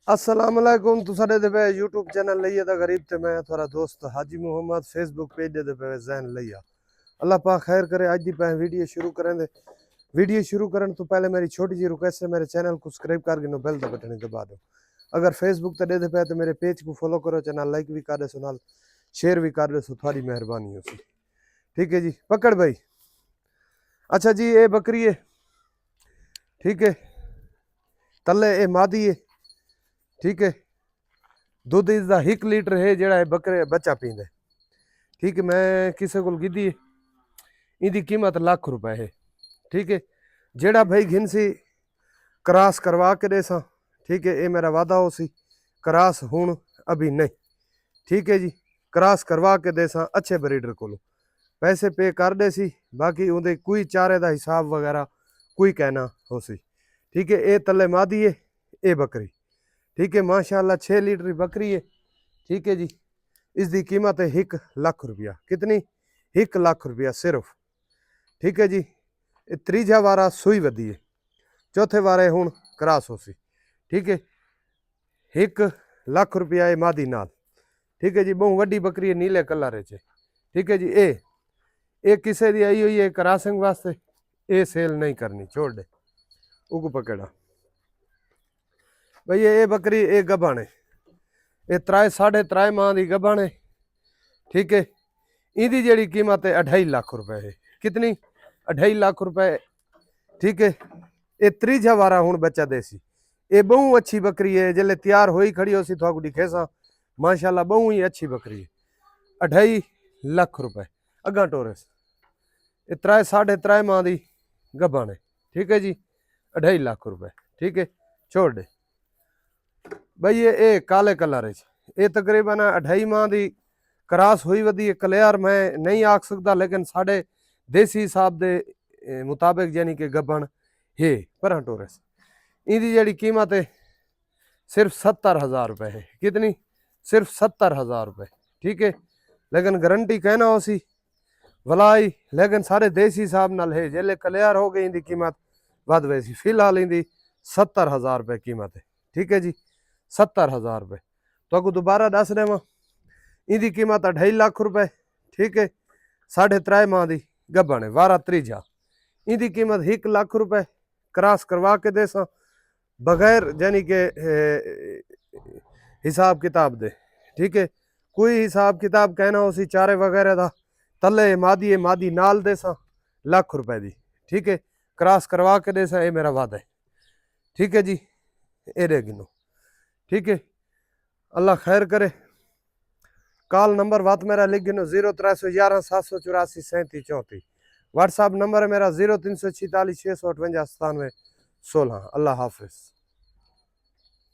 अस्सलाम वालेकुम तुसाडे दे पे यूट्यूब चैनल लइया दा गरीब ते मैं थोड़ा दोस्त हाजी मोहम्मद फेसबुक पेज दे पे जैन लइया। अल्लाह पाक खैर करे। आज दी पे वीडियो शुरू करें दे। वीडियो शुरू करने तो पहले मेरी छोटी जी रिक्वेस्ट है, मेरे चैनल को सब्सक्राइब कर गिनो बेल दा बटन दबा दो। अगर फेसबुक ते दे पे तो मेरे पेज को फॉलो करो, चैनल लाइक भी कर दे सो, नाल शेयर भी कर दे सो, थोड़ी मेहरबानी हो सी। ठीक है जी, पकड़ भाई। अच्छा जी, ये बकरी है, ठीक है, तले ये मादी है, ठीक है। दुध इसका 1 लीटर है जड़ा है बकरे बच्चा पींदे। ठीक है, मैं किसी को गिद्धी है, इनकी कीमत लाख रुपए है। ठीक है, जेड़ा भाई घिन सी क्रॉस करवा के दे सा। ठीक है, ये मेरा वादा हो सी, क्रॉस हूँ अभी नहीं। ठीक है जी, क्रॉस करवा के दे सा अच्छे ब्रीडर को पैसे पे कर दे सी, बाकी उनके कोई चारे का हिसाब वगैरह कोई कहना हो सी। ठीक है, ये तले मादी है, ये बकरी। ठीक है, माशाल्लाह 6 लीटर की बकरी है। ठीक है जी, इसकी कीमत है 1 लाख रुपया। कितनी? 1 लाख रुपया सिर्फ। ठीक है जी, तीजा वारा सूई वधी है, चौथे वारे हूँ क्रॉस हो सी। ठीक है, 1 लाख रुपया है मादी नाल। ठीक है जी, बहुत वड्डी बकरी है, नीले कलर च। ठीक है जी, ये किसी की आई हुई है क्रॉसिंग वास्ते, ये सेल नहीं करनी, छोड़ दे उको पकड़ा भैया। ये बकरी ये गबन है, ये 3.5 माह की गबन है। ठीक है, इहदी जेड़ी कीमत है 2.5 लाख रुपए है। कितनी? 2.5 लाख रुपए। ठीक है, ये तीजा वारा हूँ बच्चा देसी। ये बहु अच्छी बकरी है, जल्ले तैयार होई खड़ी हो सी थोड़ा दिखे सा, माशाल्लाह बहु ही अच्छी बकरी है। 2.5 लाख रुपए अगा टोरस। ये 3.5 माह की गबन है। ठीक है जी, 2.5 लाख रुपए। ठीक है, छोड़ दे भाई। ये काले कलर है, ये तकरीबन 2.5 माह की क्रॉस हुई वधी कलियर मैं नहीं आख सकता, लेकिन साढ़े देसी हिसाब के मुताबिक यानी कि गबन है पर टोरस। इनकी जी कीमत है सिर्फ 70,000 रुपये है। कितनी? सिर्फ 70,000 रुपये। ठीक है, लेकिन गारंटी कहना हो सी भलाई, लेकिन सारे देसी हिसाब नाल है। जेले कलियर हो गई इनकी कीमत वध वैसी। फिलहाल इनकी 70,000 रुपये कीमत है। ठीक है जी, 70,000 रुपये। तो अगू दोबारा दस देव, इनकी कीमत 2.5 लाख रुपए। ठीक है, 3.5 माह की गबन है, वारा तीजा। इनकी कीमत 1 लाख रुपए। क्रॉस करवा के दे सा बगैर यानी के हिसाब किताब दे। ठीक है, कोई हिसाब किताब कहना हो सी चारे वगैरह का, तले मादी नाल दे सा लाख रुपए की। ठीक है, क्रॉस करवा के दे सा, ये मेरा वादा है। ठीक है जी, ये दे गिनो। ठीक है, अल्लाह खैर करे। कॉल नंबर बात मेरा लिख गिनो 0311 784 37 34। व्हाट्सअप नंबर है मेरा 0346 658 97 16। अल्लाह हाफिज।